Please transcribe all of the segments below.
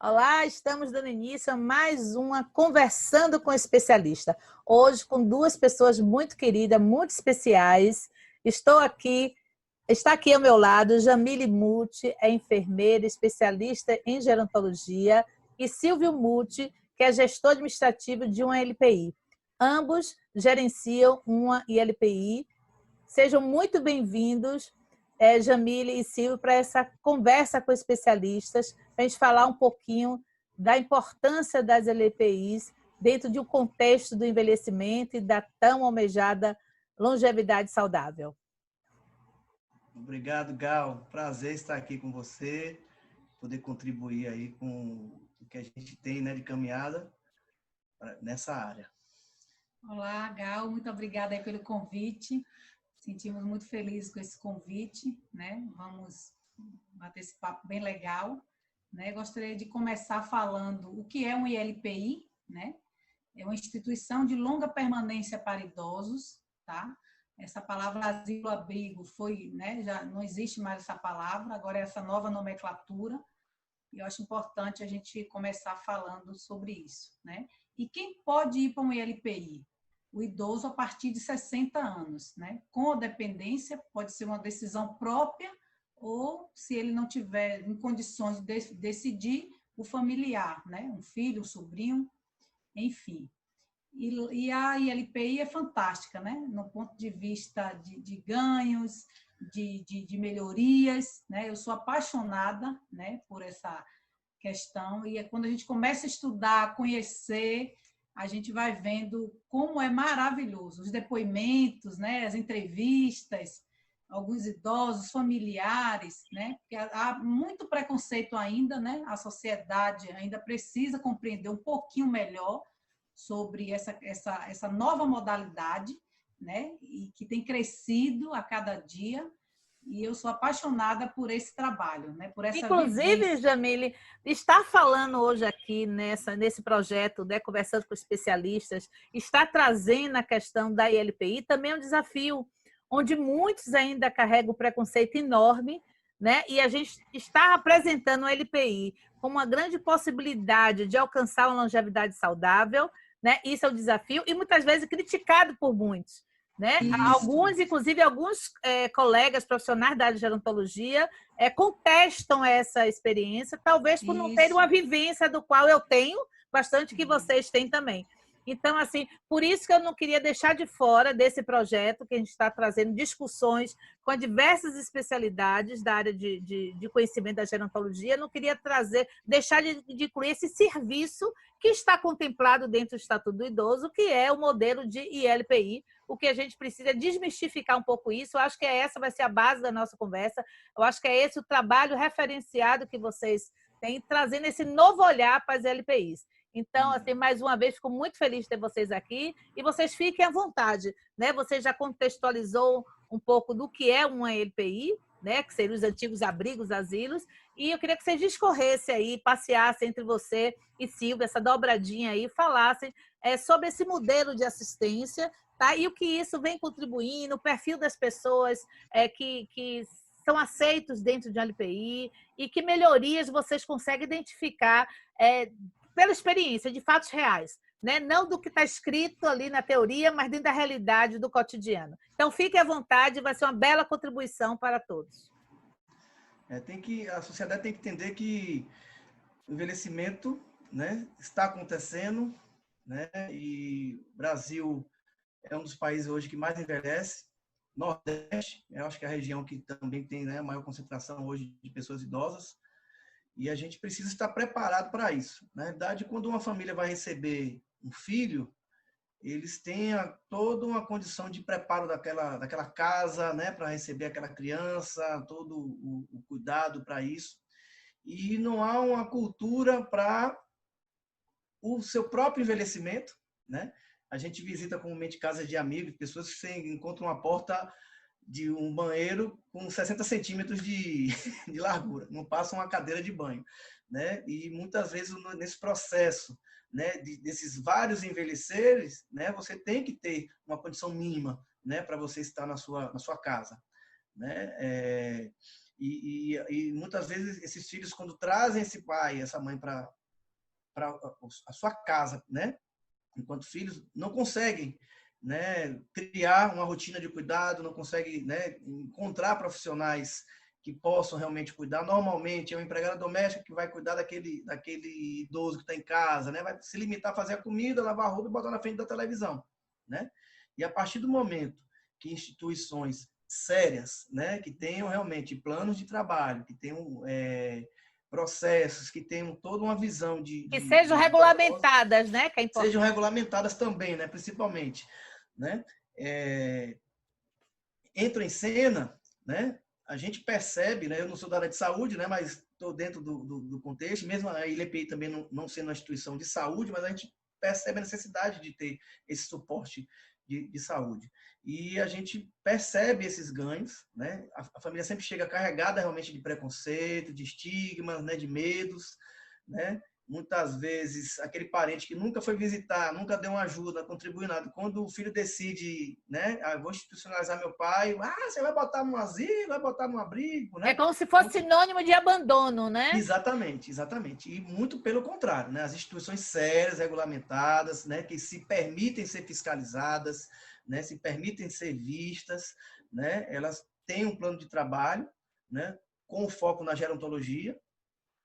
Olá, estamos dando início a mais uma Conversando com Especialista. Hoje com duas pessoas muito queridas, muito especiais. Está aqui ao meu lado Jamile Muti, é enfermeira, especialista em gerontologia, e Silvio Muti, que é gestor administrativo de uma LPI. Ambos gerenciam uma ILPI. Sejam muito bem-vindos, Jamile e Silvio, para essa conversa com especialistas, para a gente falar um pouquinho da importância das LPIs dentro de um contexto do envelhecimento e da tão almejada longevidade saudável. Obrigado, Gal. Prazer estar aqui com você, poder contribuir aí com o que a gente tem, né, de caminhada nessa área. Olá, Gal, muito obrigada aí pelo convite. Sentimos muito felizes com esse convite, né? Vamos bater esse papo bem legal, né? Gostaria de começar falando o que é um ILPI, né? É uma instituição de longa permanência para idosos, tá? Essa palavra asilo-abrigo foi, né? Já não existe mais essa palavra, agora é essa nova nomenclatura. E eu acho importante a gente começar falando sobre isso, né? E quem pode ir para um ILPI? O idoso a partir de 60 anos, né? Com a dependência, pode ser uma decisão própria ou, se ele não tiver em condições de decidir, o familiar, né? Um filho, um sobrinho, enfim. E a ILPI é fantástica, né? No ponto de vista de ganhos, de melhorias, né? Eu sou apaixonada, né, por essa questão, e é quando a gente começa a estudar, conhecer, a gente vai vendo como é maravilhoso. Os depoimentos, né, as entrevistas, alguns idosos, familiares, né, porque há muito preconceito ainda, né, a sociedade ainda precisa compreender um pouquinho melhor sobre essa nova modalidade, né, e que tem crescido a cada dia. E eu sou apaixonada por esse trabalho, né? Por essa Inclusive, vivência. Jamile, está falando hoje aqui nesse projeto, né, conversando com especialistas, está trazendo a questão da ILPI, também é um desafio, onde muitos ainda carregam um preconceito enorme, né? E a gente está apresentando a ILPI como uma grande possibilidade de alcançar uma longevidade saudável, né? Isso é um desafio, e muitas vezes criticado por muitos. Né? Inclusive, alguns colegas profissionais da área de gerontologia contestam essa experiência, talvez por não terem uma vivência do qual eu tenho, bastante que vocês têm também. Então, assim, por isso que eu não queria deixar de fora desse projeto, que a gente está trazendo discussões com diversas especialidades da área de conhecimento da gerontologia, não queria deixar de incluir esse serviço que está contemplado dentro do Estatuto do Idoso, que é o modelo de ILPI. O que a gente precisa é desmistificar um pouco isso. Eu acho que essa vai ser a base da nossa conversa. Eu acho que é esse o trabalho referenciado que vocês têm, trazendo esse novo olhar para as LPIs. Então, assim, mais uma vez, fico muito feliz de ter vocês aqui, e vocês fiquem à vontade, né? Você já contextualizou um pouco do que é uma LPI, né? Que seriam os antigos abrigos, asilos, e eu queria que vocês discorressem aí, passeassem entre você e Silvia, essa dobradinha aí, falassem sobre esse modelo de assistência, tá? E o que isso vem contribuindo, o perfil das pessoas que são aceitos dentro de uma LPI, e que melhorias vocês conseguem identificar pela experiência, de fatos reais, né? Não do que está escrito ali na teoria, mas dentro da realidade do cotidiano. Então, fique à vontade, vai ser uma bela contribuição para todos. A sociedade tem que entender que o envelhecimento, né, está acontecendo, né, e o Brasil é um dos países hoje que mais envelhece. Nordeste, eu acho que é a região que também tem, né, a maior concentração hoje de pessoas idosas. E a gente precisa estar preparado para isso. Na verdade, quando uma família vai receber um filho, eles têm toda uma condição de preparo daquela casa, né, para receber aquela criança, todo o cuidado para isso. E não há uma cultura para o seu próprio envelhecimento, né? A gente visita comumente casas de amigos, pessoas que você encontra uma porta de um banheiro com 60 centímetros de largura, não passa uma cadeira de banho, né? E muitas vezes nesse processo, né, desses vários envelheceres, né, você tem que ter uma condição mínima, né, para você estar na sua casa. né? E muitas vezes esses filhos, quando trazem esse pai, essa mãe para a sua casa, né? Enquanto filhos, não conseguem, né, criar uma rotina de cuidado, não conseguem, né, encontrar profissionais que possam realmente cuidar. Normalmente é uma empregada doméstica que vai cuidar daquele idoso que está em casa, né? Vai se limitar a fazer a comida, lavar a roupa e botar na frente da televisão, né? E a partir do momento que instituições sérias, né, que tenham realmente planos de trabalho, que tenham processos, que tenham toda uma visão Que sejam regulamentadas, né? Que é importante. Sejam regulamentadas também, né? Principalmente, né? Entram em cena, né? A gente percebe, né? Eu não sou da área de saúde, né? Mas estou dentro do contexto, mesmo a ILPI também não sendo uma instituição de saúde, mas a gente percebe a necessidade de ter esse suporte de saúde. E a gente percebe esses ganhos, né? A família sempre chega carregada realmente de preconceito, de estigmas, né? De medos, né? Muitas vezes, aquele parente que nunca foi visitar, nunca deu uma ajuda, contribuiu nada. Quando o filho decide, né, vou institucionalizar meu pai, você vai botar num asilo, vai botar num abrigo, né? É como se fosse sinônimo de abandono, né? Exatamente, exatamente. E muito pelo contrário, né? As instituições sérias, regulamentadas, né, que se permitem ser fiscalizadas, né, se permitem ser vistas, né? Elas têm um plano de trabalho, né, com foco na gerontologia,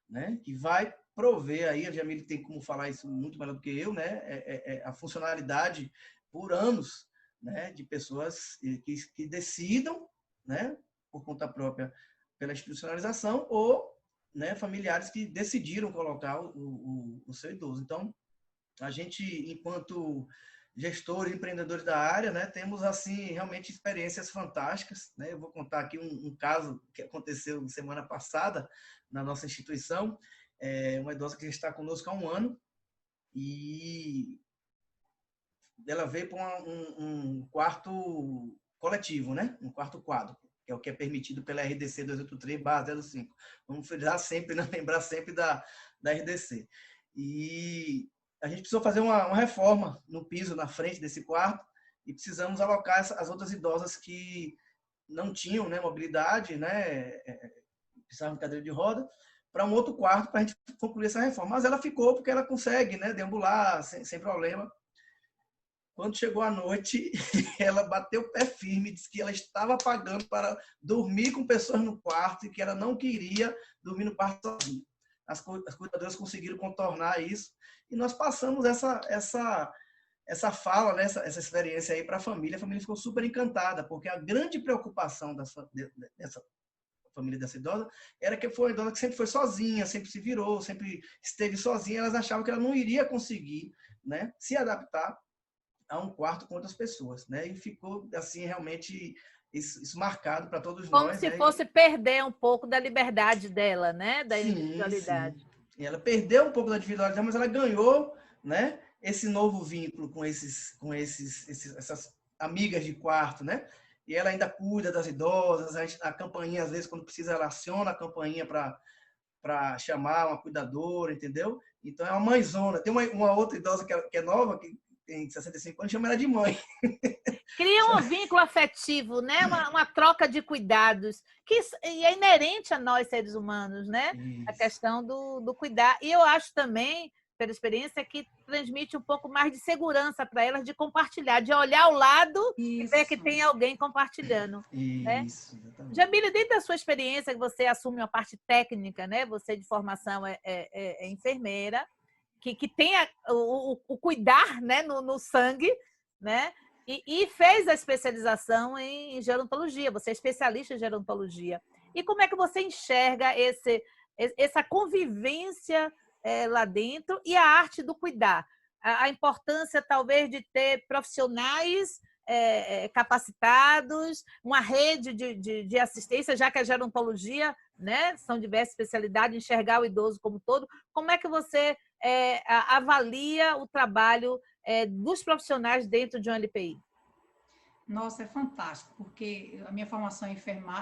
né, que vai prover aí, a Jamile tem como falar isso muito melhor do que eu, né, a funcionalidade por anos, né, de pessoas que decidam, né, por conta própria, pela institucionalização, ou, né, familiares que decidiram colocar o seu idoso. Então, a gente, enquanto gestores, empreendedores da área, né, temos, assim, realmente experiências fantásticas, né? Eu vou contar aqui um caso que aconteceu semana passada na nossa instituição, uma idosa que está conosco há 1 ano, e ela veio para um quarto coletivo, né? Um quarto quadro, que é o que é permitido pela RDC 283/05. Vamos frisar sempre, né? Lembrar sempre da RDC. E a gente precisou fazer uma reforma no piso, na frente desse quarto, e precisamos alocar as outras idosas que não tinham, né, mobilidade, né, precisavam de cadeira de roda, para um outro quarto para a gente concluir essa reforma. Mas ela ficou porque ela consegue, né, deambular sem problema. Quando chegou a noite, ela bateu o pé firme, disse que ela estava pagando para dormir com pessoas no quarto e que ela não queria dormir no quarto sozinha. As cuidadoras conseguiram contornar isso e nós passamos essa fala, né, essa experiência aí para a família. A família ficou super encantada, porque a grande preocupação dessa família dessa idosa era que foi uma idosa que sempre foi sozinha, sempre se virou, sempre esteve sozinha. Elas achavam que ela não iria conseguir, né, se adaptar a um quarto com outras pessoas, né? E ficou, assim, realmente isso marcado para todos Como nós. se né? fosse perder um pouco da liberdade dela, né? Da individualidade. Sim. E ela perdeu um pouco da individualidade, mas ela ganhou, né, esse novo vínculo com essas amigas de quarto, né? E ela ainda cuida das idosas, a campainha, às vezes, quando precisa, ela aciona a campainha para chamar uma cuidadora, entendeu? Então, é uma mãezona. Tem uma outra idosa que é nova, que tem 65 anos, chama ela de mãe. Cria um vínculo afetivo, né? Uma troca de cuidados, e é inerente a nós, seres humanos, né? Isso. A questão do cuidar. E eu acho também, pela experiência, que transmite um pouco mais de segurança para elas de compartilhar, de olhar ao lado e ver que tem alguém compartilhando. Isso, né? exatamente. Jamile, dentro da sua experiência, que você assume uma parte técnica, né? Você de formação é enfermeira, que tem o cuidar, né, no sangue, né? E fez a especialização em gerontologia. Você é especialista em gerontologia. E como é que você enxerga essa convivência lá dentro e a arte do cuidar? A importância, talvez, de ter profissionais capacitados, uma rede de assistência, já que a gerontologia, né, são diversas especialidades, enxergar o idoso como todo. Como é que você avalia o trabalho dos profissionais dentro de um LPI? Nossa, é fantástico, porque a minha formação é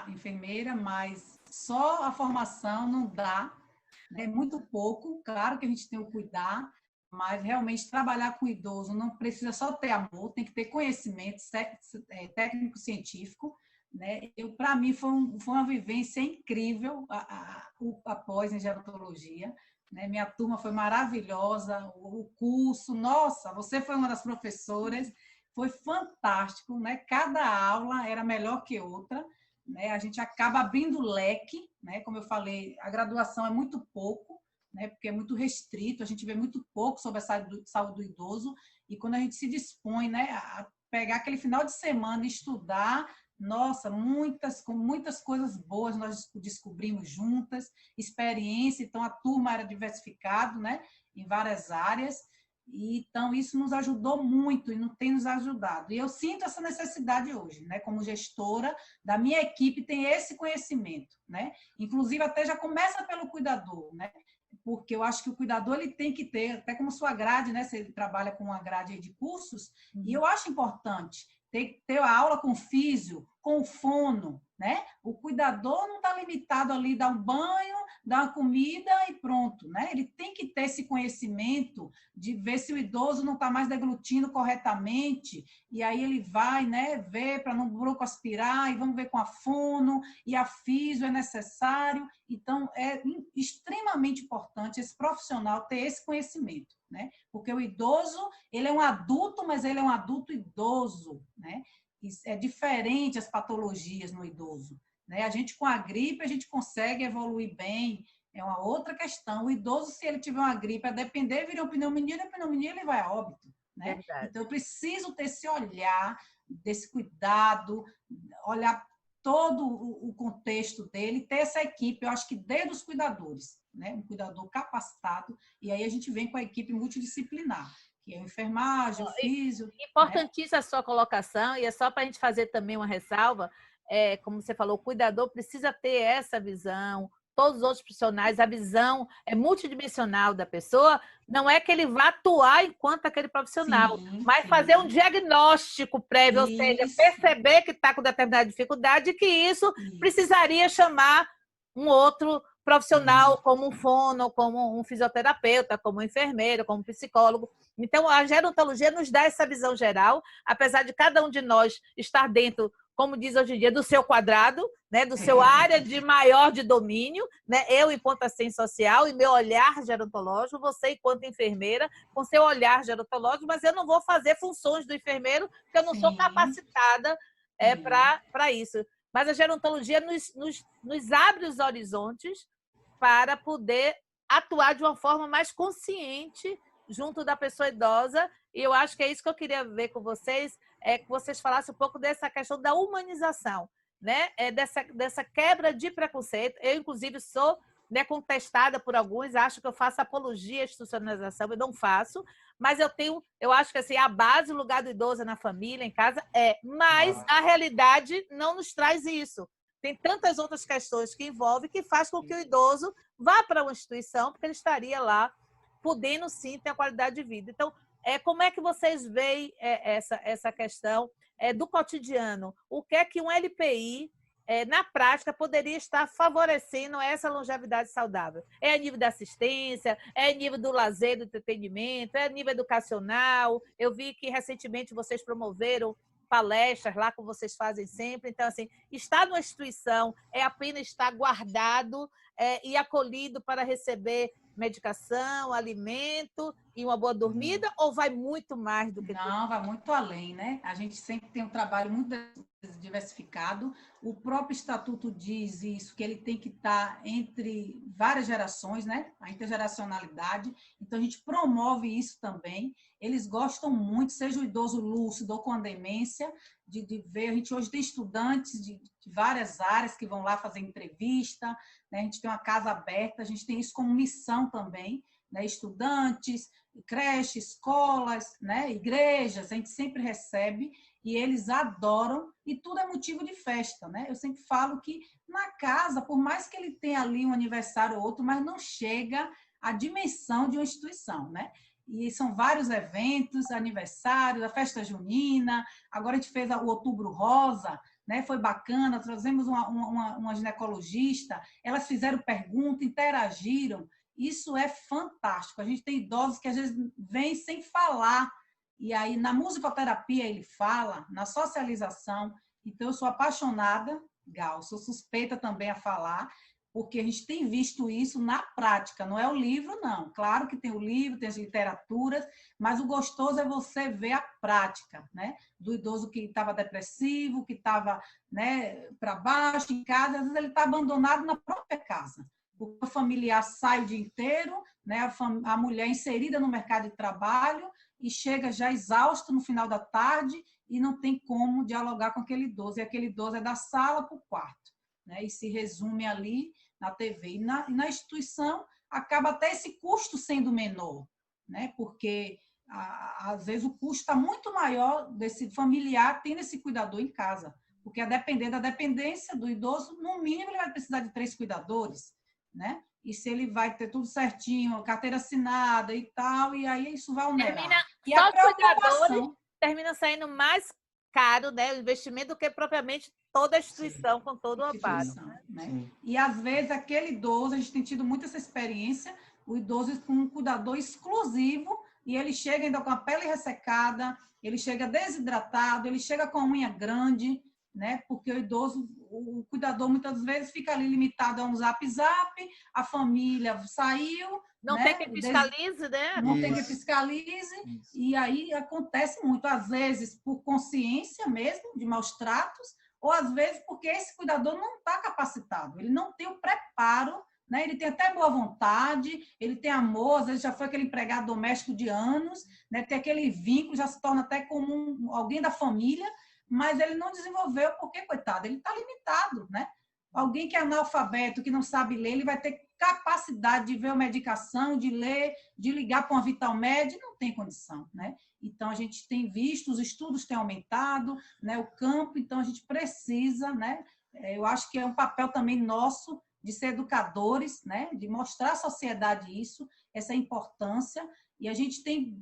enfermeira, mas só a formação não dá, é muito pouco. Claro que a gente tem o cuidar, mas realmente trabalhar com idoso não precisa só ter amor, tem que ter conhecimento técnico-científico, né? Para mim, foi uma vivência incrível após em gerontologia. Né? Minha turma foi maravilhosa, o curso, nossa, você foi uma das professoras, foi fantástico, né? Cada aula era melhor que outra, né? A gente acaba abrindo leque, né? Como eu falei, a graduação é muito pouco, né? Porque é muito restrito, a gente vê muito pouco sobre a saúde do idoso, e quando a gente se dispõe, né, a pegar aquele final de semana e estudar, nossa, muitas coisas boas nós descobrimos juntas, experiência, então a turma era diversificado, né, em várias áreas, e então isso nos ajudou muito e tem nos ajudado. E eu sinto essa necessidade hoje, né, como gestora da minha equipe tem esse conhecimento, né? Inclusive até já começa pelo cuidador, né? Porque eu acho que o cuidador ele tem que ter, até como sua grade, né? Você trabalha com uma grade de cursos, e eu acho importante ter a aula com o físio, com o fono, né? O cuidador não está limitado ali, dar um banho, dar uma comida e pronto, né? Ele tem que ter esse conhecimento de ver se o idoso não está mais deglutindo corretamente, e aí ele vai, né, ver para não broncoaspirar, e vamos ver com a fono, e a físio é necessário. Então, é extremamente importante esse profissional ter esse conhecimento, né? Porque o idoso, ele é um adulto, mas ele é um adulto idoso, né? É diferente as patologias no idoso, né? A gente com a gripe, a gente consegue evoluir bem, é uma outra questão. O idoso, se ele tiver uma gripe, a depender, vira uma pneumonia, da pneumonia ele vai a óbito, né? Verdade. Então, eu preciso ter esse olhar, desse cuidado, olhar todo o contexto dele, ter essa equipe, eu acho que desde os cuidadores, né? Um cuidador capacitado, e aí a gente vem com a equipe multidisciplinar, que é a enfermagem, o físio. Importantíssima a sua colocação, e é só para a gente fazer também uma ressalva, como você falou, o cuidador precisa ter essa visão, todos os outros profissionais, a visão é multidimensional da pessoa, não é que ele vá atuar enquanto aquele profissional, mas fazer um diagnóstico prévio, ou seja, perceber que está com determinada dificuldade e que isso precisaria chamar um outro profissional, como um fono, como um fisioterapeuta, como um enfermeiro, como um psicólogo. Então, a gerontologia nos dá essa visão geral, apesar de cada um de nós estar dentro, como diz hoje em dia, do seu quadrado, né, do seu área de maior de domínio, né, eu enquanto assistente social e meu olhar gerontológico, você enquanto enfermeira com seu olhar gerontológico, mas eu não vou fazer funções do enfermeiro porque eu não sou capacitada para isso. Mas a gerontologia nos abre os horizontes para poder atuar de uma forma mais consciente junto da pessoa idosa, e eu acho que é isso que eu queria ver com vocês, que vocês falassem um pouco dessa questão da humanização, né? Dessa quebra de preconceito. Eu, inclusive, sou, né, contestada por alguns, acho que eu faço apologia à institucionalização, eu não faço, mas eu acho que assim, a base, o lugar do idoso na família, em casa, mas a realidade não nos traz isso. Tem tantas outras questões que envolvem que faz com que o idoso vá para uma instituição, porque ele estaria lá podendo sim ter a qualidade de vida. Então, como é que vocês veem essa questão do cotidiano? O que é que um LPI, na prática, poderia estar favorecendo essa longevidade saudável? É a nível da assistência, é a nível do lazer, do entretenimento, é a nível educacional. Eu vi que recentemente vocês promoveram palestras lá, como vocês fazem sempre. Então, assim, estar numa instituição é apenas estar guardado e acolhido para receber medicação, alimento e uma boa dormida, ou vai muito mais do que isso? Não, vai muito além, né? A gente sempre tem um trabalho muito diversificado. O próprio estatuto diz isso, que ele tem que estar entre várias gerações, né? A intergeracionalidade. Então, a gente promove isso também. Eles gostam muito, seja o idoso lúcido ou com demência, de ver. A gente hoje tem estudantes de várias áreas que vão lá fazer entrevista, né? A gente tem uma casa aberta, a gente tem isso como missão também, né? Estudantes, creches, escolas, né? Igrejas, a gente sempre recebe e eles adoram, e tudo é motivo de festa, né? Eu sempre falo que na casa, por mais que ele tenha ali um aniversário ou outro, mas não chega à dimensão de uma instituição, né? E são vários eventos, aniversários, a festa junina, agora a gente fez o Outubro Rosa, né? Foi bacana, trazemos uma ginecologista, elas fizeram pergunta, interagiram, isso é fantástico. A gente tem idosos que às vezes vêm sem falar, e aí na musicoterapia ele fala, na socialização, Então, eu sou apaixonada, Gal, sou suspeita também a falar, porque a gente tem visto isso na prática, não é o livro, não. Claro que tem o livro, tem as literaturas, mas o gostoso é você ver a prática, né? Do idoso que estava depressivo, que estava, né, para baixo em casa, às vezes ele está abandonado na própria casa. O familiar sai o dia inteiro, né? A mulher inserida no mercado de trabalho e chega já exausto no final da tarde e não tem como dialogar com aquele idoso. E aquele idoso é da sala para o quarto, né? E se resume ali na TV. E na instituição acaba até esse custo sendo menor, né? Porque às vezes o custo está muito maior desse familiar tendo esse cuidador em casa, porque a depender da dependência do idoso, no mínimo ele vai precisar de 3 cuidadores, né? E se ele vai ter tudo certinho, carteira assinada e tal, e aí isso vai onerar. E Só a os cuidadores preocupação termina saindo mais caro, né, o investimento do que propriamente toda a instituição, Sim. com todo o amparo. né? Sim. E às vezes aquele idoso, a gente tem tido muito essa experiência, o idoso com um cuidador exclusivo, e ele chega ainda com a pele ressecada, ele chega desidratado, ele chega com a unha grande, né? Porque o idoso, o cuidador muitas vezes fica ali limitado a um zap, a família saiu, Não né? tem quem fiscalize, né? Não tem quem Isso. fiscalize, Isso. e aí acontece muito, às vezes por consciência mesmo, de maus tratos, ou às vezes porque esse cuidador não está capacitado, ele não tem o preparo, né? Ele tem até boa vontade, ele tem amor, às vezes já foi aquele empregado doméstico de anos, né? Tem aquele vínculo, já se torna até como alguém da família, mas ele não desenvolveu porque, coitado, ele está limitado, né? Alguém que é analfabeto, que não sabe ler, ele vai ter capacidade de ver a medicação, de ler, de ligar para uma Vitalmed, não tem condição, né? Então, a gente tem visto, os estudos têm aumentado, né, o campo, então a gente precisa, né, eu acho que é um papel também nosso de ser educadores, né, de mostrar à sociedade isso, essa importância, e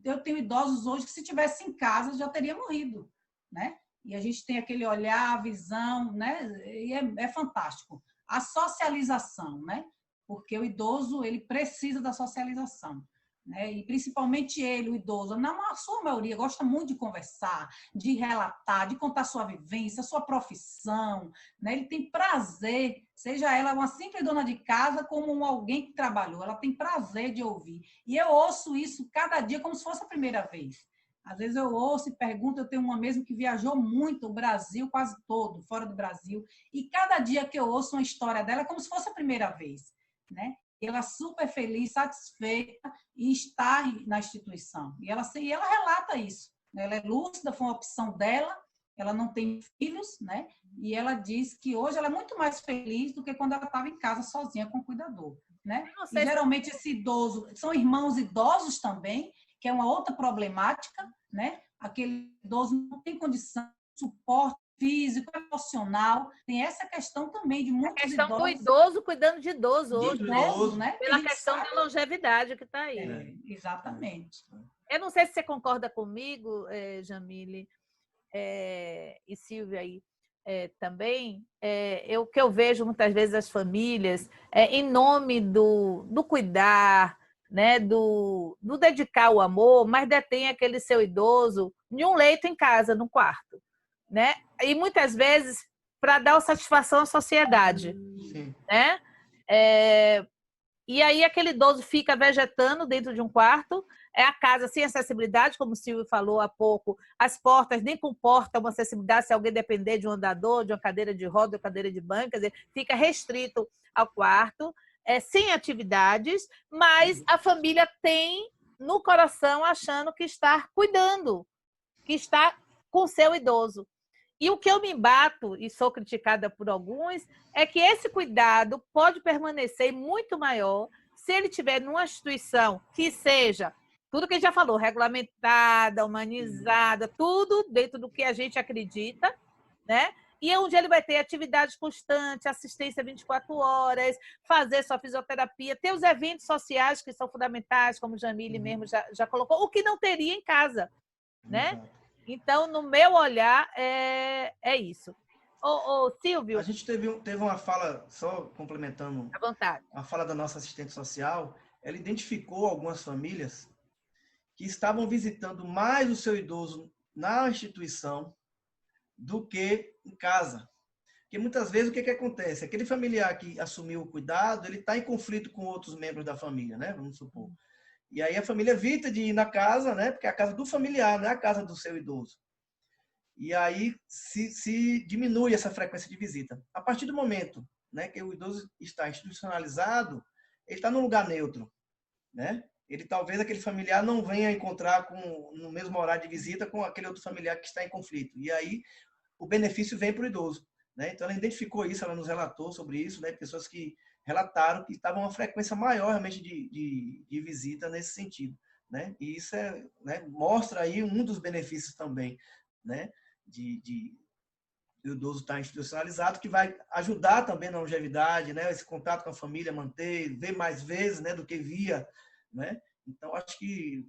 eu tenho idosos hoje que se tivesse em casa já teria morrido, né? E a gente tem aquele olhar, a visão, né, e é fantástico. A socialização, né? Porque o idoso, ele precisa da socialização. Né? E principalmente ele, o idoso, na sua maioria, gosta muito de conversar, de relatar, de contar sua vivência, sua profissão, né? Ele tem prazer, seja ela uma simples dona de casa, como alguém que trabalhou, ela tem prazer de ouvir. E eu ouço isso cada dia como se fosse a primeira vez. Às vezes eu ouço e pergunto, eu tenho uma mesmo que viajou muito o Brasil, quase todo, fora do Brasil, e cada dia que eu ouço uma história dela é como se fosse a primeira vez, né? Ela super feliz, satisfeita em estar na instituição. E ela relata isso. Né? Ela é lúcida, foi uma opção dela, ela não tem filhos, né? E ela diz que hoje ela é muito mais feliz do que quando ela estava em casa sozinha com o cuidador. Né? E geralmente esse idoso, são irmãos idosos também, que é uma outra problemática, né? Aquele idoso não tem condição de suporte físico, emocional, tem essa questão também de muitos idosos. A questão do idoso cuidando de idoso hoje, idoso, né? Pela questão da longevidade que está aí. Exatamente. Eu não sei se você concorda comigo, Jamile, e Silvia aí também, o que eu vejo muitas vezes as famílias, em nome do cuidar, né, do dedicar o amor, mas detém aquele seu idoso em um leito em casa, no quarto. Né? E muitas vezes para dar satisfação à sociedade. Sim. Né? E aí aquele idoso fica vegetando dentro de um quarto, é a casa sem acessibilidade, como o Silvio falou há pouco, as portas nem comportam uma acessibilidade se alguém depender de um andador, de uma cadeira de roda, de uma cadeira de banco, quer dizer, fica restrito ao quarto, sem atividades, mas a família tem no coração achando que está cuidando, que está com o seu idoso. E o que eu me embato, e sou criticada por alguns, é que esse cuidado pode permanecer muito maior se ele estiver numa instituição que seja, tudo que a gente já falou, regulamentada, humanizada, tudo dentro do que a gente acredita, né? E onde ele vai ter atividade constante, assistência 24 horas, fazer sua fisioterapia, ter os eventos sociais que são fundamentais, como o Jamile mesmo já colocou, o que não teria em casa, né? Exato. Então, no meu olhar, é isso. Silvio... A gente teve uma fala, só complementando, à vontade. A fala da nossa assistente social, ela identificou algumas famílias que estavam visitando mais o seu idoso na instituição do que em casa. Porque muitas vezes o que acontece? Aquele familiar que assumiu o cuidado, ele está em conflito com outros membros da família, né? Vamos supor. E aí a família evita de ir na casa, né? Porque é a casa do familiar, não é a casa do seu idoso. E aí se diminui essa frequência de visita. A partir do momento, né, que o idoso está institucionalizado, ele está num lugar neutro, né? Ele talvez aquele familiar não venha encontrar no mesmo horário de visita com aquele outro familiar que está em conflito. E aí o benefício vem para o idoso, né? Então ela identificou isso, ela nos relatou sobre isso, né? Pessoas que relataram que estavam uma frequência maior realmente de visita nesse sentido, né? E isso mostra aí um dos benefícios também, né? De o idoso estar institucionalizado, que vai ajudar também na longevidade, né? Esse contato com a família, manter, ver mais vezes, né? Do que via, né? Então, acho que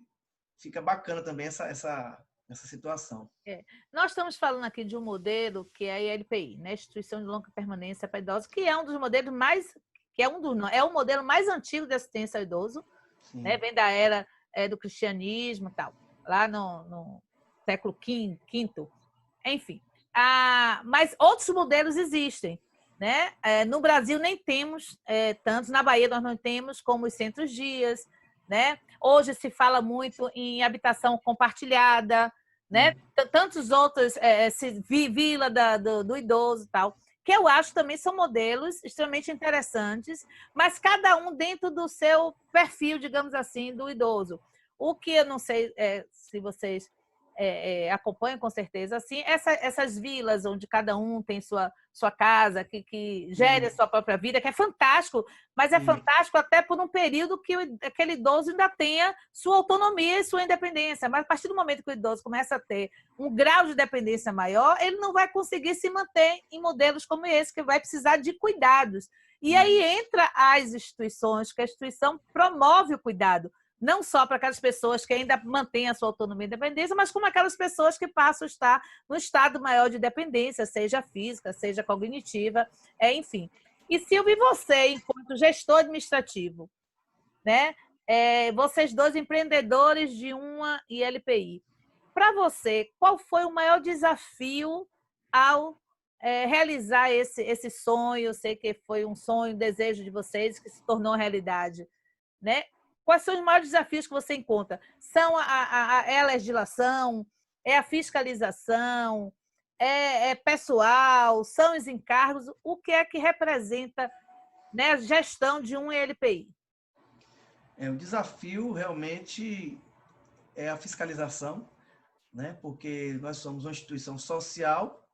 fica bacana também essa situação. Nós estamos falando aqui de um modelo que é a ILPI, né? Instituição de Longa Permanência para Idosos, que é um dos modelos mais, é o modelo mais antigo de assistência ao idoso, né? Vem da era do cristianismo e tal, lá no século V, enfim. Mas outros modelos existem, né? No Brasil nem temos tantos, na Bahia nós não temos, como os centros-dias, né? Hoje se fala muito em habitação compartilhada, né? Tantos outros, vila do idoso e tal, que eu acho também são modelos extremamente interessantes, mas cada um dentro do seu perfil, digamos assim, do idoso. O que eu não sei se vocês acompanham com certeza, assim, essas vilas onde cada um tem sua casa, que gere a sua própria vida, que é fantástico, mas é fantástico até por um período que aquele idoso ainda tenha sua autonomia e sua independência, mas a partir do momento que o idoso começa a ter um grau de dependência maior, ele não vai conseguir se manter em modelos como esse, que vai precisar de cuidados. E aí entra as instituições, que a instituição promove o cuidado, não só para aquelas pessoas que ainda mantêm a sua autonomia e independência, mas como aquelas pessoas que passam a estar no estado maior de dependência, seja física, seja cognitiva, enfim. E Silvio, você, enquanto gestor administrativo, né? Vocês dois empreendedores de uma ILPI, para você, qual foi o maior desafio ao realizar esse sonho? Eu sei que foi um sonho, um desejo de vocês que se tornou realidade, né? Quais são os maiores desafios que você encontra? São é a legislação, é a fiscalização, é pessoal, são os encargos? O que é que representa, né, a gestão de um ELPI? O desafio realmente é a fiscalização, né? Porque nós somos uma instituição social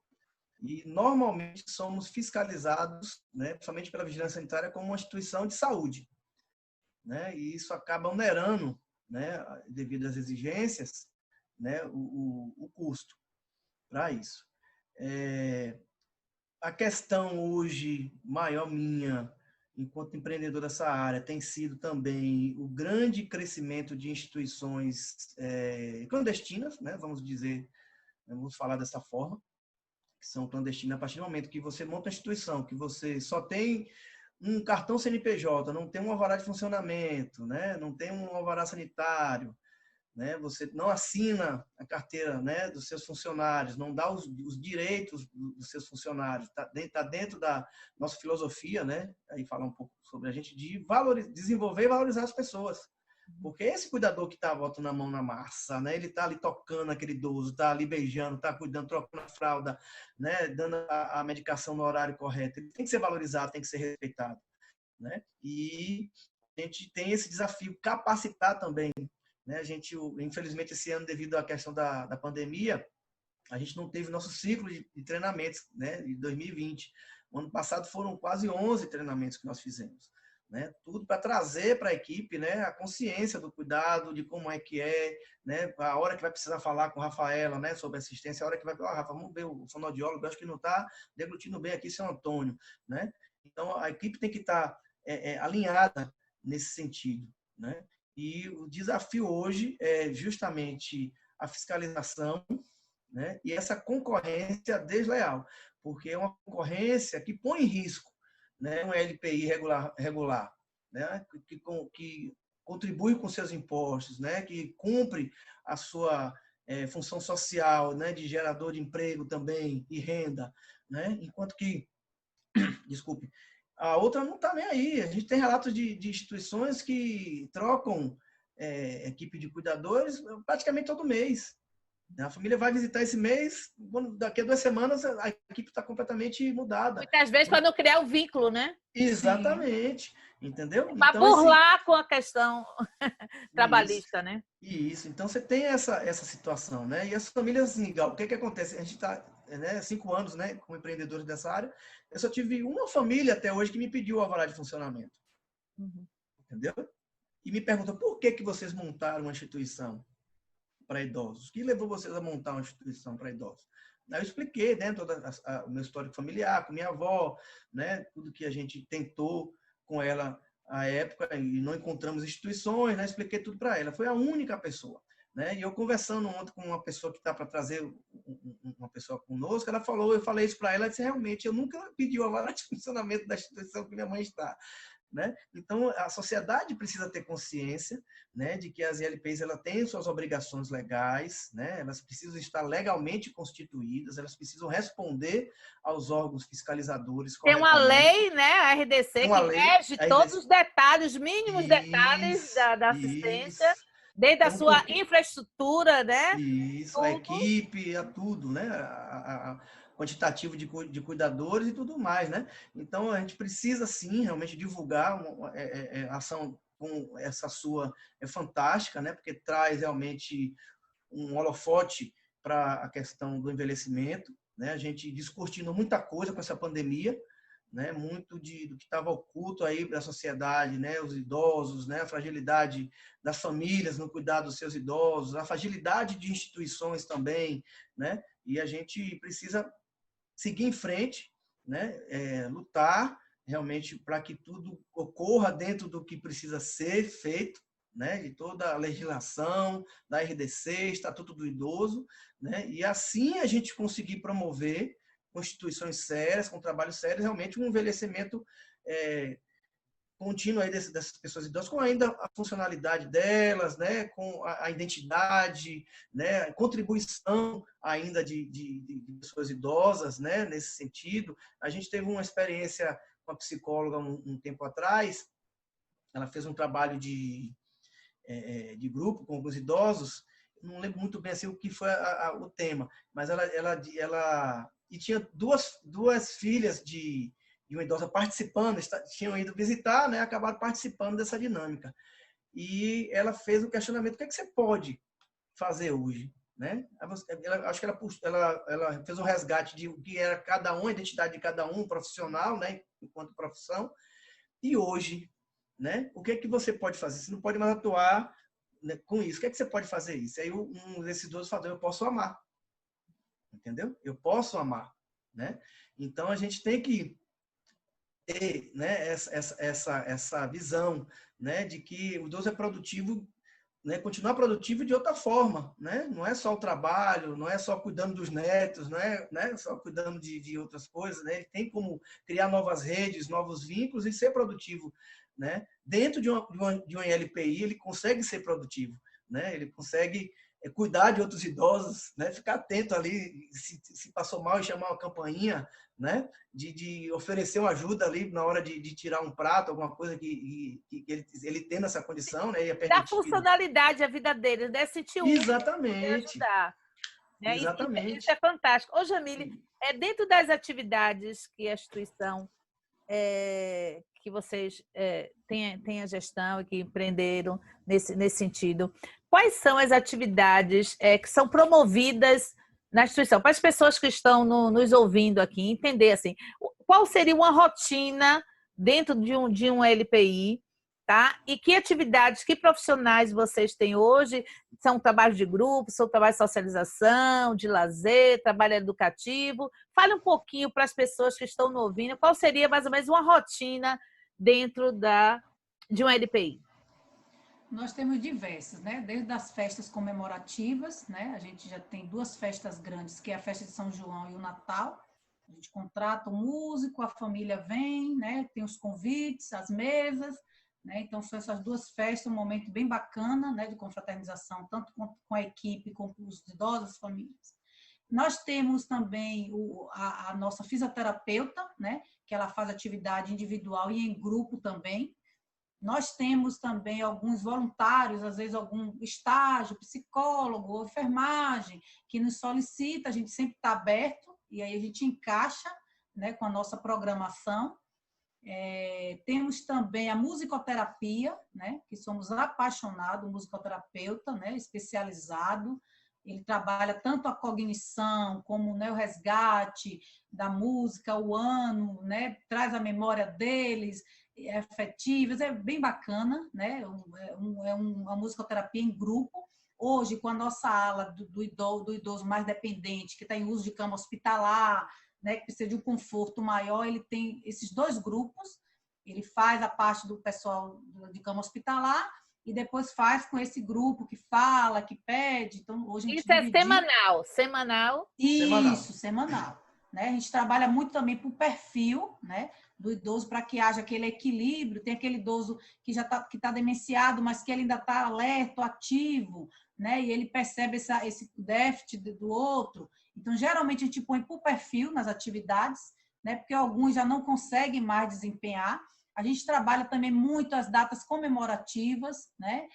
e normalmente somos fiscalizados, né, principalmente pela vigilância sanitária, como uma instituição de saúde, né? E isso acaba onerando, né, devido às exigências, né, o custo para isso. A questão hoje maior minha, enquanto empreendedor dessa área, tem sido também o grande crescimento de instituições clandestinas, né, vamos dizer, vamos falar dessa forma, que são clandestinas a partir do momento que você monta a instituição, que você só tem um cartão CNPJ, não tem um alvará de funcionamento, né? Não tem um alvará sanitário, né? Você não assina a carteira, né, dos seus funcionários, não dá os direitos dos seus funcionários, está dentro da nossa filosofia, né? Aí falar um pouco sobre a gente de desenvolver e valorizar as pessoas. Porque esse cuidador que está botando a mão na massa, né? Ele está ali tocando aquele idoso, está ali beijando, está cuidando, trocando a fralda, né? Dando a medicação no horário correto. Ele tem que ser valorizado, tem que ser respeitado, né? E a gente tem esse desafio, capacitar também, né? A gente, infelizmente, esse ano, devido à questão da pandemia, a gente não teve nosso ciclo de treinamentos, né? De 2020. O ano passado foram quase 11 treinamentos que nós fizemos. Né? Tudo para trazer para a equipe, né, a consciência do cuidado, de como é, né, a hora que vai precisar falar com a Rafaela, né, sobre assistência, a hora que vai falar, Rafa, vamos ver o fonoaudiólogo, acho que não está deglutindo bem aqui, seu Antônio, né? Então a equipe tem que estar alinhada nesse sentido, né? E o desafio hoje é justamente a fiscalização, né, e essa concorrência desleal, porque é uma concorrência que põe em risco, né, um LPI regular, né, que contribui com seus impostos, né, que cumpre a sua função social, né, de gerador de emprego também e renda, né? Enquanto que, desculpe, a outra não está nem aí. A gente tem relatos de instituições que trocam equipe de cuidadores praticamente todo mês. A família vai visitar esse mês, daqui a 2 semanas a equipe está completamente mudada. Muitas vezes para não criar o vínculo, né? Exatamente. Entendeu? Para Então, burlar com a questão trabalhista, isso, né? isso. Então, você tem essa situação, né? E as famílias, assim, o que acontece? A gente está, né, 5 anos, né, como empreendedores dessa área. Eu só tive uma família até hoje que me pediu o alvará de funcionamento. Uhum. Entendeu? E me perguntou, por que vocês montaram uma instituição para idosos? O que levou vocês a montar uma instituição para idosos? Aí eu expliquei, né, o meu histórico familiar, com minha avó, né, tudo que a gente tentou com ela à época e não encontramos instituições, né, expliquei tudo para ela. Foi a única pessoa, né? E eu conversando ontem com uma pessoa que está para trazer uma pessoa conosco, ela falou, eu falei isso para ela, ela disse, realmente, eu nunca pedi o alvará de funcionamento da instituição que minha mãe está. Né? Então, a sociedade precisa ter consciência, né, de que as ILPs ela têm suas obrigações legais, né? Elas precisam estar legalmente constituídas, elas precisam responder aos órgãos fiscalizadores Tem uma corretamente. lei, né, a RDC, Tem uma que lei, rege a todos RDC, os detalhes, os mínimos detalhes isso, da assistência, isso. desde a Tem um sua porquê. infraestrutura, né? Isso, a Tudo. equipe, a tudo, né? A quantitativo de cuidadores e tudo mais, né? Então, a gente precisa, sim, realmente divulgar a ação com essa sua fantástica, né? Porque traz realmente um holofote para a questão do envelhecimento, né? A gente descortinou muita coisa com essa pandemia, né? Muito do que estava oculto aí para a sociedade, né? Os idosos, né? A fragilidade das famílias no cuidar dos seus idosos, a fragilidade de instituições também, né? E a gente precisa seguir em frente, né? Lutar realmente para que tudo ocorra dentro do que precisa ser feito, né? De toda a legislação da RDC, Estatuto do Idoso, né? E assim a gente conseguir promover constituições sérias, com trabalho sério, realmente um envelhecimento contínuo aí dessas pessoas idosas, com ainda a funcionalidade delas, né, com a identidade, né, a contribuição ainda de pessoas idosas, né, nesse sentido. A gente teve uma experiência com a psicóloga um tempo atrás, ela fez um trabalho de grupo com alguns idosos, não lembro muito bem assim o que foi o tema, mas ela e tinha duas filhas de uma idosa participando, tinham ido visitar, né, acabaram participando dessa dinâmica. E ela fez o questionamento, o que é que você pode fazer hoje? Né? Acho que ela fez um resgate de o que era cada um, a identidade de cada um, profissional, né, enquanto profissão, e hoje, né, o que é que você pode fazer? Você não pode mais atuar, né, com isso. O que é que você pode fazer isso? Aí um desses idosos falou, eu posso amar. Entendeu? Eu posso amar. Né? Então, a gente tem que ter, né, essa visão, né, de que o idoso é produtivo, né, continuar produtivo de outra forma, né? Não é só o trabalho, não é só cuidando dos netos, não é, né, só cuidando de outras coisas, né? Ele tem como criar novas redes, novos vínculos e ser produtivo, né? Dentro de uma LPI, ele consegue ser produtivo, né? Ele consegue cuidar de outros idosos, né? Ficar atento ali, se passou mal e chamar uma campainha, né? De oferecer uma ajuda ali na hora de tirar um prato, alguma coisa que ele tendo essa condição, né? E é Dar permitido. funcionalidade à vida deles, né? Sentir útil poder Exatamente. ajudar. Né? Isso é Exatamente. fantástico. Ô, Jamile, dentro das atividades que a instituição, que vocês têm a gestão e que empreenderam nesse sentido, quais são as atividades que são promovidas na instituição? Para as pessoas que estão nos ouvindo aqui, entender assim, qual seria uma rotina dentro de um LPI, tá? E que atividades, que profissionais vocês têm hoje? São trabalhos de grupo, são trabalhos de socialização, de lazer, trabalho educativo? Fale um pouquinho para as pessoas que estão nos ouvindo, qual seria mais ou menos uma rotina dentro de um LPI? Nós temos diversas, né? Desde as festas comemorativas, né? A gente já tem 2 festas grandes, que é a festa de São João e o Natal. A gente contrata um músico, a família vem, né? Tem os convites, as mesas, né? Então, são essas duas festas, um momento bem bacana, né, de confraternização, tanto com a equipe, com os idosos, as famílias. Nós temos também a nossa fisioterapeuta, né, que ela faz atividade individual e em grupo também. Nós temos também alguns voluntários, às vezes algum estágio, psicólogo, enfermagem, que nos solicita, a gente sempre está aberto, e aí a gente encaixa, né, com a nossa programação. Temos também a musicoterapia, né, que somos apaixonados, musicoterapeuta, né, especializado. Ele trabalha tanto a cognição como, né, o resgate da música, o ano, né, traz a memória deles, afetivas, é bem bacana, né? Uma musicoterapia em grupo. Hoje, com a nossa ala do idoso mais dependente, que está em uso de cama hospitalar, né, que precisa de um conforto maior, ele tem esses dois grupos. Ele faz a parte do pessoal de cama hospitalar e depois faz com esse grupo que fala, que pede. Então, hoje a gente Isso é dividiu. semanal? Isso, semanal. Né? A gente trabalha muito também por perfil, né, do idoso, para que haja aquele equilíbrio. Tem aquele idoso que já tá demenciado, mas que ele ainda está alerta, ativo, né, e ele percebe esse déficit do outro. Então, geralmente, a gente põe por perfil nas atividades, né, porque alguns já não conseguem mais desempenhar. A gente trabalha também muito as datas comemorativas, né?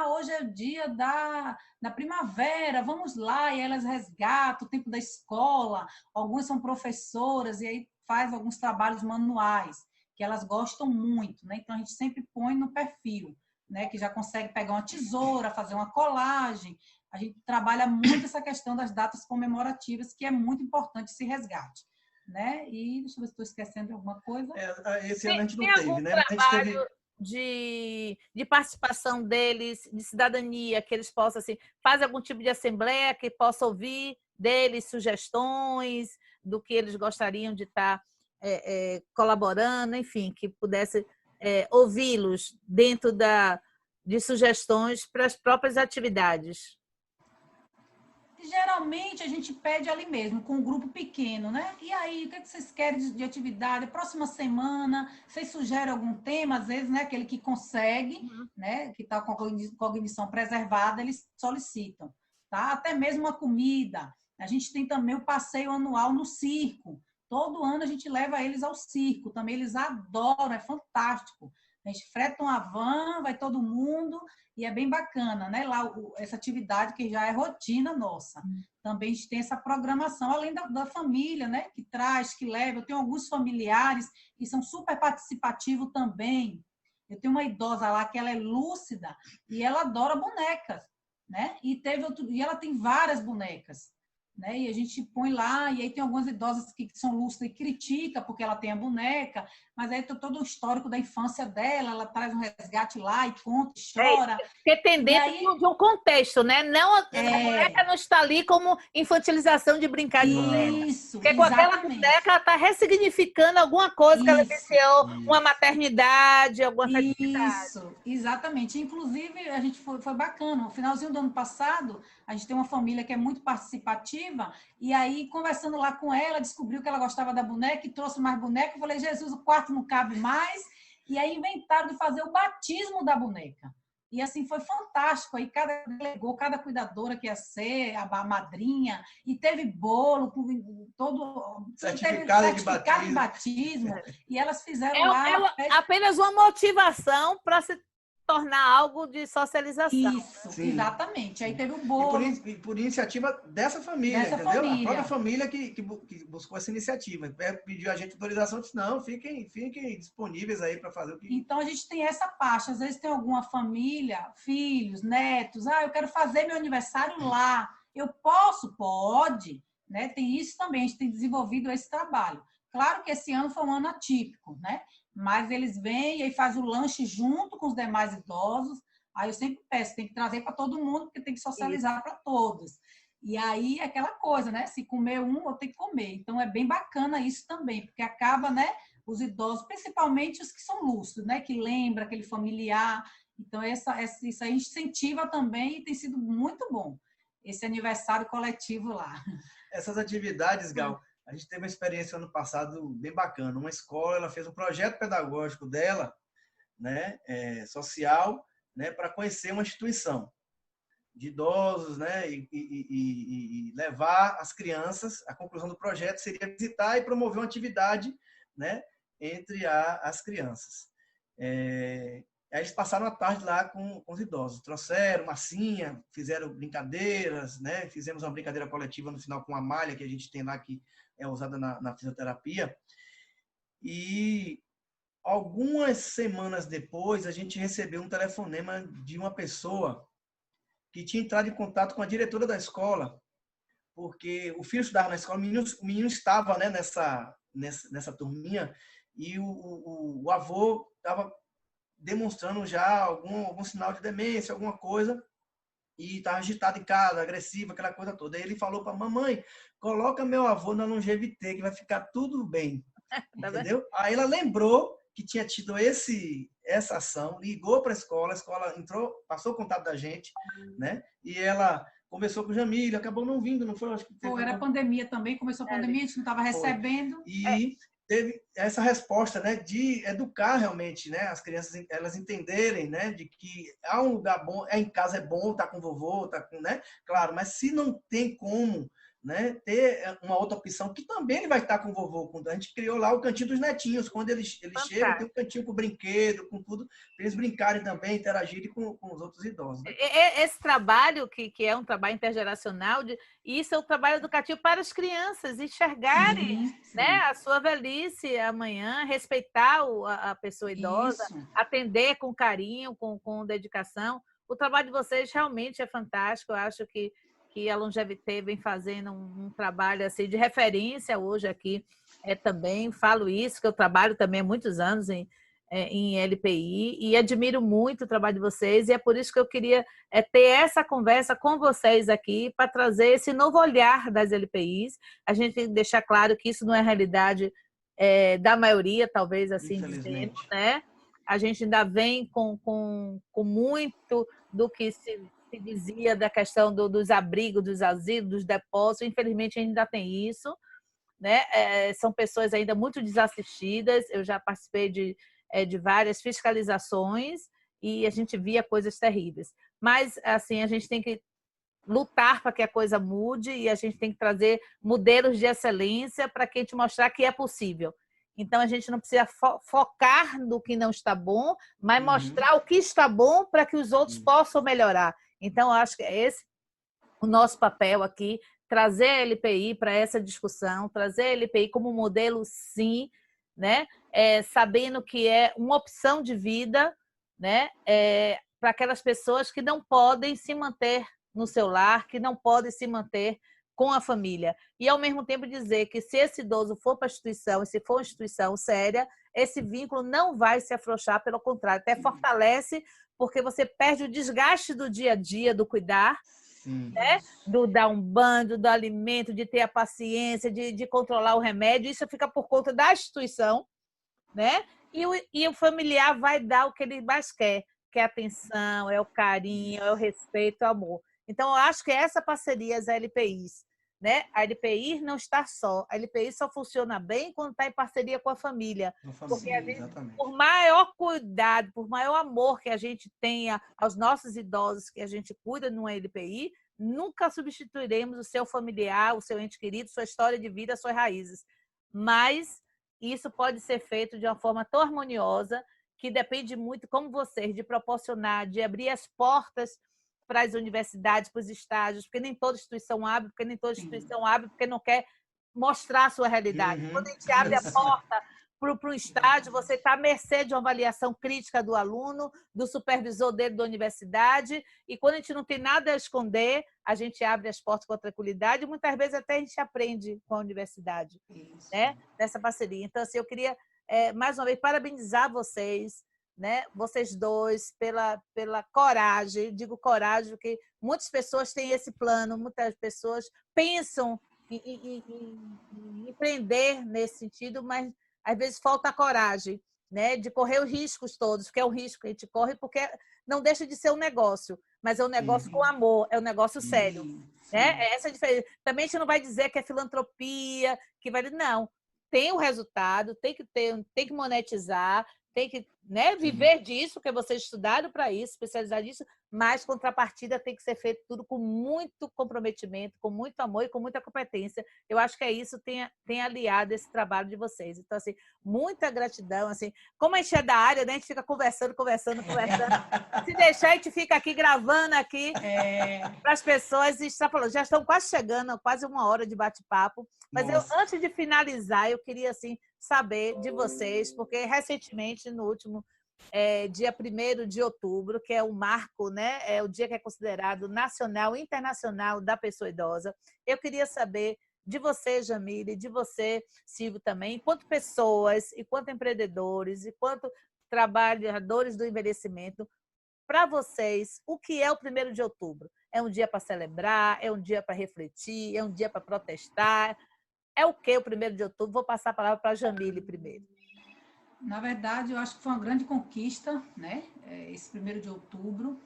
Hoje é o dia da primavera, vamos lá, e elas resgatam o tempo da escola. Algumas são professoras e aí faz alguns trabalhos manuais, que elas gostam muito, né? Então, a gente sempre põe no perfil, né? Que já consegue pegar uma tesoura, fazer uma colagem. A gente trabalha muito essa questão das datas comemorativas, que é muito importante esse resgate. Né? E deixa eu ver se estou esquecendo de alguma coisa. Esse ano a gente não Tem teve, algum né? Mas a gente trabalho teve... de participação deles, de cidadania, que eles possam, assim, fazer algum tipo de assembleia que possa ouvir deles sugestões do que eles gostariam de estar colaborando, enfim, que pudesse ouvi-los dentro de sugestões para as próprias atividades. Geralmente a gente pede ali mesmo, com um grupo pequeno, né? E aí, o que vocês querem de atividade? Próxima semana, vocês sugerem algum tema, às vezes, né? Aquele que consegue, né? Que está com a cognição preservada, eles solicitam, tá? Até mesmo a comida. A gente tem também o passeio anual no circo. Todo ano a gente leva eles ao circo. Também eles adoram, é fantástico. A gente freta uma van, vai todo mundo e é bem bacana, né? Lá essa atividade que já é rotina nossa. Também a gente tem essa programação, além da família, né? Que traz, que leva. Eu tenho alguns familiares que são super participativos também. Eu tenho uma idosa lá que ela é lúcida e ela adora bonecas, né? E ela tem várias bonecas. Né? E a gente põe lá, e aí tem algumas idosas que são lúcidas e critica porque ela tem a boneca, mas aí tem todo o histórico da infância dela, ela traz um resgate lá e conta, e chora. Porque tem dentro aí, de um contexto, né? Não, a boneca não está ali como infantilização de brincar de boneca. Isso, porque com aquela boneca ela está ressignificando alguma coisa que ela vivenciou, uma maternidade, alguma felicidade. Isso, exatamente. Inclusive, a gente foi bacana. No finalzinho do ano passado, a gente tem uma família que é muito participativa, e aí, conversando lá com ela, descobriu que ela gostava da boneca e trouxe mais boneca. Eu falei, Jesus, o quarto não cabe mais. E aí inventaram de fazer o batismo da boneca. E assim, foi fantástico. Aí cada cuidadora que ia ser, a madrinha, e teve bolo, com todo certificado de batismo. E elas fizeram lá... apenas uma motivação para se tornar algo de socialização. Isso, sim, exatamente. Aí teve o bolo. E por iniciativa dessa família, entendeu? A própria família que buscou essa iniciativa. Pediu a gente autorização, disse, não, fiquem disponíveis aí para fazer o que... Então, a gente tem essa parte. Às vezes tem alguma família, filhos, netos, eu quero fazer meu aniversário lá. Eu posso? Pode. Né? Tem isso também, a gente tem desenvolvido esse trabalho. Claro que esse ano foi um ano atípico, né? Mas eles vêm e aí faz o lanche junto com os demais idosos. Aí eu sempre peço, tem que trazer para todo mundo, porque tem que socializar para todos. E aí é aquela coisa, né? Se comer um, eu tenho que comer. Então é bem bacana isso também, porque acaba, né? Os idosos, principalmente os que são lúcidos, né? Que lembra aquele familiar. Então isso aí incentiva também e tem sido muito bom. Esse aniversário coletivo lá. Essas atividades, Gal, a gente teve uma experiência ano passado bem bacana. Uma escola, ela fez um projeto pedagógico dela, né, social, né, para conhecer uma instituição de idosos, né, e levar as crianças. A conclusão do projeto seria visitar e promover uma atividade, né, entre as crianças. Aí eles passaram a tarde lá com os idosos, trouxeram massinha, fizeram brincadeiras, né, fizemos uma brincadeira coletiva no final com a malha que a gente tem lá, que é usada na fisioterapia. E algumas semanas depois, a gente recebeu um telefonema de uma pessoa que tinha entrado em contato com a diretora da escola, porque o filho estudava na escola, o menino estava, né, nessa turminha, e o avô estava demonstrando já algum sinal de demência, alguma coisa, e estava agitado em casa, agressivo, aquela coisa toda. Aí ele falou para a mamãe, coloca meu avô na longevité, que vai ficar tudo bem. Entendeu? Aí ela lembrou que tinha tido essa ação, ligou para a escola entrou, passou o contato da gente, né? E ela conversou com o Jamílio, acabou não vindo, não foi? Acho que teve era pandemia também, começou a pandemia, a gente não estava recebendo. E teve essa resposta, né, de educar realmente, né, as crianças, elas entenderem, né, de que há um lugar bom, em casa é bom, tá com vovô, tá com, né, claro, mas se não tem como, né, ter uma outra opção, que também ele vai estar com o vovô. A gente criou lá o cantinho dos netinhos, quando eles chegam, tem um cantinho com brinquedo, com tudo, para eles brincarem também, interagirem com os outros idosos. Né? Esse trabalho, que é um trabalho intergeracional, isso é um trabalho educativo para as crianças enxergarem, sim. Né, a sua velhice amanhã, respeitar a pessoa idosa, isso. Atender com carinho, com dedicação. O trabalho de vocês realmente é fantástico, eu acho que a Longevité vem fazendo um trabalho assim, de referência hoje aqui. Também falo isso, que eu trabalho também há muitos anos em LPI e admiro muito o trabalho de vocês, e é por isso que eu queria ter essa conversa com vocês aqui, para trazer esse novo olhar das LPIs. A gente tem que deixar claro que isso não é a realidade da maioria, talvez assim dizendo, né? A gente ainda vem com muito do que se dizia da questão dos abrigos, dos asilos, dos depósitos. Infelizmente ainda tem isso, né? São pessoas ainda muito desassistidas. Eu já participei de várias fiscalizações e a gente via coisas terríveis. Mas assim, a gente tem que lutar para que a coisa mude, e a gente tem que trazer modelos de excelência para que a gente mostrar que é possível. Então, a gente não precisa focar no que não está bom, mas mostrar o que está bom para que os outros possam melhorar. Então, eu acho que é esse o nosso papel aqui, trazer a LPI para essa discussão, trazer a LPI como modelo, sim, né? Sabendo que é uma opção de vida, né? Para aquelas pessoas que não podem se manter no seu lar, que não podem se manter com a família. E, ao mesmo tempo, dizer que se esse idoso for para a instituição, e se for uma instituição séria, esse vínculo não vai se afrouxar, pelo contrário, até fortalece, porque você perde o desgaste do dia a dia, do cuidar, né? Do dar um banho, do alimento, de ter a paciência, de controlar o remédio. Isso fica por conta da instituição, né? E o familiar vai dar o que ele mais quer, que é a atenção, é o carinho, é o respeito, é o amor. Então, eu acho que essa parceria das LPIs, né? A LPI não está só. A LPI só funciona bem quando está em parceria com a família. Porque, às vezes, por maior cuidado, por maior amor que a gente tenha aos nossos idosos, que a gente cuida numa LPI, nunca substituiremos o seu familiar, o seu ente querido, sua história de vida, suas raízes. Mas isso pode ser feito de uma forma tão harmoniosa, que depende muito, como vocês, de proporcionar, de abrir as portas para as universidades, para os estágios, porque nem toda instituição abre, porque não quer mostrar a sua realidade. Quando a gente abre a porta para um estágio, você está à mercê de uma avaliação crítica do aluno, do supervisor dele da universidade, e quando a gente não tem nada a esconder, a gente abre as portas com tranquilidade, e muitas vezes até a gente aprende com a universidade, né? Nessa parceria. Então, assim, eu queria, mais uma vez, parabenizar vocês, né? Vocês dois, pela coragem. Digo coragem porque muitas pessoas têm esse plano, muitas pessoas pensam em empreender nesse sentido, mas às vezes falta a coragem, né? De correr os riscos todos, porque é o risco que a gente corre, porque não deixa de ser um negócio, mas é um negócio com amor, é um negócio sério, né? Essa é a diferença. Também a gente não vai dizer que é filantropia, que vai... Não, tem o resultado, tem que monetizar, tem que, né, viver disso, porque vocês estudaram para isso, especializar nisso, mas contrapartida tem que ser feito tudo com muito comprometimento, com muito amor e com muita competência. Eu acho que é isso que tem aliado esse trabalho de vocês. Então, assim, muita gratidão. Assim, como a gente é da área, né, a gente fica conversando. Se deixar, a gente fica aqui gravando aqui para as pessoas e já estão quase chegando, quase 1 hora de bate-papo. Mas antes de finalizar, eu queria assim, saber de vocês, porque recentemente, no último dia 1º de outubro, que é o marco, né? É o dia que é considerado nacional e internacional da pessoa idosa. Eu queria saber de você, Jamile, de você, Silvio, também, quanto pessoas, e quanto empreendedores, e quanto trabalhadores do envelhecimento, para vocês, o que é o 1º de outubro? É um dia para celebrar? É um dia para refletir? É um dia para protestar? É o que o 1º de outubro? Vou passar a palavra para a Jamile primeiro. Na verdade, eu acho que foi uma grande conquista, né? Esse 1º de outubro,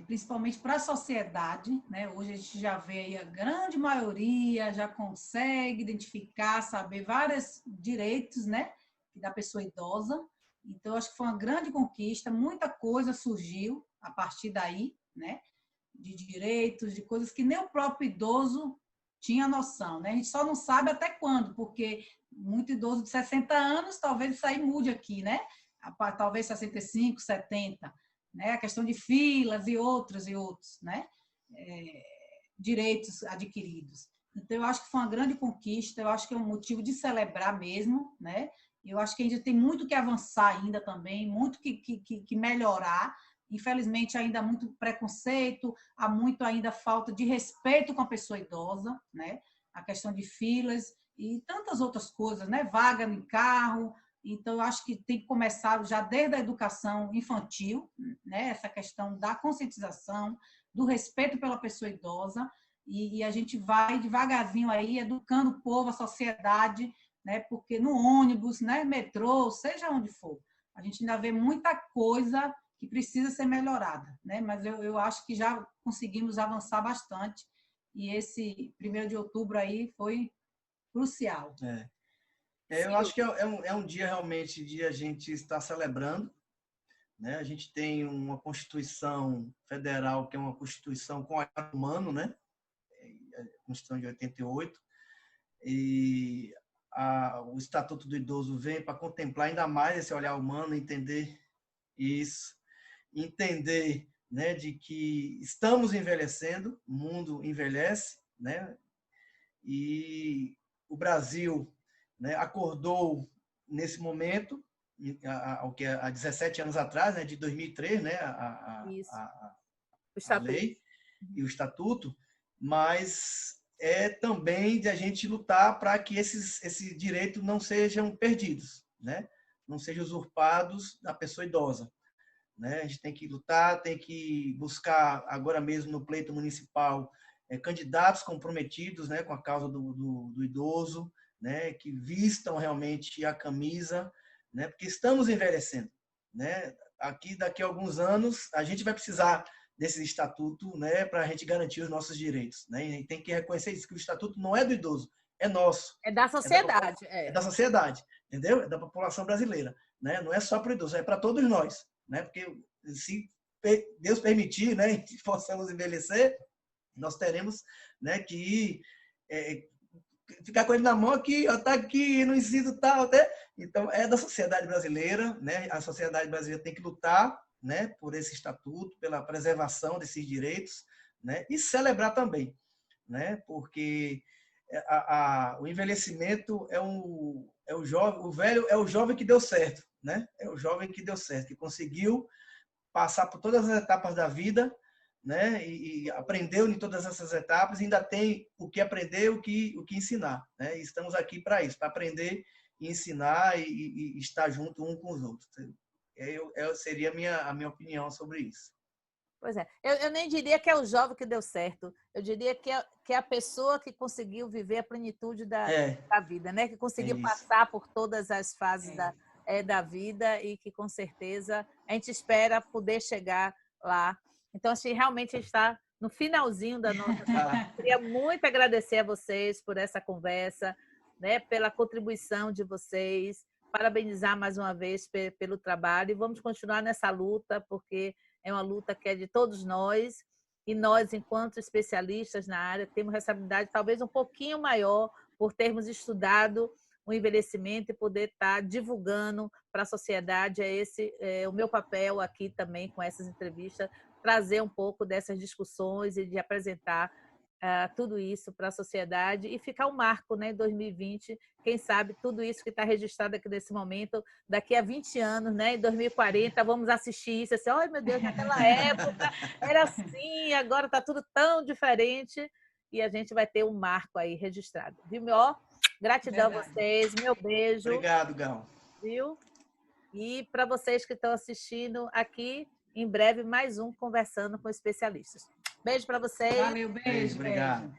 principalmente para a sociedade, né? Hoje a gente já vê aí a grande maioria já consegue identificar, saber vários direitos, né? Da pessoa idosa. Então, eu acho que foi uma grande conquista, muita coisa surgiu a partir daí, né? De direitos, de coisas que nem o próprio idoso tinha noção, né? A gente só não sabe até quando, porque muito idoso de 60 anos, talvez isso aí mude aqui, né? Talvez 65, 70, né? A questão de filas e outros, né? Direitos adquiridos. Então, eu acho que foi uma grande conquista, eu acho que é um motivo de celebrar mesmo, né? Eu acho que a gente tem muito que avançar ainda também, muito que melhorar. Infelizmente, ainda há muito preconceito, há muito ainda falta de respeito com a pessoa idosa, né? A questão de filas e tantas outras coisas, né? Vaga em carro. Então, eu acho que tem que começar já desde a educação infantil, né? Essa questão da conscientização, do respeito pela pessoa idosa, e a gente vai devagarzinho aí educando o povo, a sociedade, né? Porque no ônibus, né? Metrô, seja onde for, a gente ainda vê muita coisa que precisa ser melhorada, né? Mas eu acho que já conseguimos avançar bastante, e esse 1º de outubro aí foi crucial. Eu acho que é um dia realmente de a gente estar celebrando, né? A gente tem uma Constituição Federal, que é uma Constituição com olhar humano, né? A Constituição de 88, e o Estatuto do Idoso vem para contemplar ainda mais esse olhar humano, entender isso, entender, né, de que estamos envelhecendo, o mundo envelhece, né? E o Brasil, né, acordou nesse momento, há 17 anos atrás, né, de 2003, né, a lei e o estatuto, mas é também de a gente lutar para que esses direitos não sejam perdidos, né? Não sejam usurpados da pessoa idosa. Né? A gente tem que lutar, tem que buscar agora mesmo no pleito municipal candidatos comprometidos, né, com a causa do idoso, né, que vistam realmente a camisa, né, porque estamos envelhecendo. Né? Daqui a alguns anos, a gente vai precisar desse estatuto, né, para a gente garantir os nossos direitos. Né? E tem que reconhecer isso, que o estatuto não é do idoso, é nosso. É da sociedade. É da sociedade, entendeu? É da população brasileira. Né? Não é só para o idoso, é para todos nós. Né? Porque se Deus permitir, né, que possamos envelhecer, nós teremos, né, que ficar com ele na mão aqui, está aqui no ensino tal, né? Então é da sociedade brasileira, né? A sociedade brasileira tem que lutar, né, por esse estatuto, pela preservação desses direitos, né? E celebrar também, né? Porque o envelhecimento é o jovem, o velho é o jovem que deu certo, né? É o jovem que deu certo, que conseguiu passar por todas as etapas da vida, né? E aprendeu em todas essas etapas, e ainda tem o que aprender, o que ensinar, né? E estamos aqui para isso, para aprender e ensinar e estar junto um com os outros. Seria a minha opinião sobre isso. Pois é, eu nem diria que é o jovem que deu certo, eu diria que é a pessoa que conseguiu viver a plenitude da vida, né? Que conseguiu passar por todas as fases da vida, e que com certeza a gente espera poder chegar lá. Então, assim, realmente está no finalzinho da nossa conversa. Queria muito agradecer a vocês por essa conversa, né? Pela contribuição de vocês, parabenizar mais uma vez pelo trabalho e vamos continuar nessa luta, porque é uma luta que é de todos nós e nós, enquanto especialistas na área, temos responsabilidade talvez um pouquinho maior por termos estudado o envelhecimento e poder estar divulgando para a sociedade. Esse é o meu papel aqui também com essas entrevistas, trazer um pouco dessas discussões e de apresentar tudo isso para a sociedade e ficar um marco, né, em 2020, quem sabe tudo isso que está registrado aqui nesse momento, daqui a 20 anos, né, em 2040, vamos assistir isso, assim, ai meu Deus, naquela época era assim, agora está tudo tão diferente e a gente vai ter um marco aí registrado. Viu, meu? Gratidão a vocês, meu beijo. Obrigado, Gal. Viu? E para vocês que estão assistindo aqui, em breve mais um Conversando com Especialistas. Beijo para vocês. Valeu, beijo. Obrigado.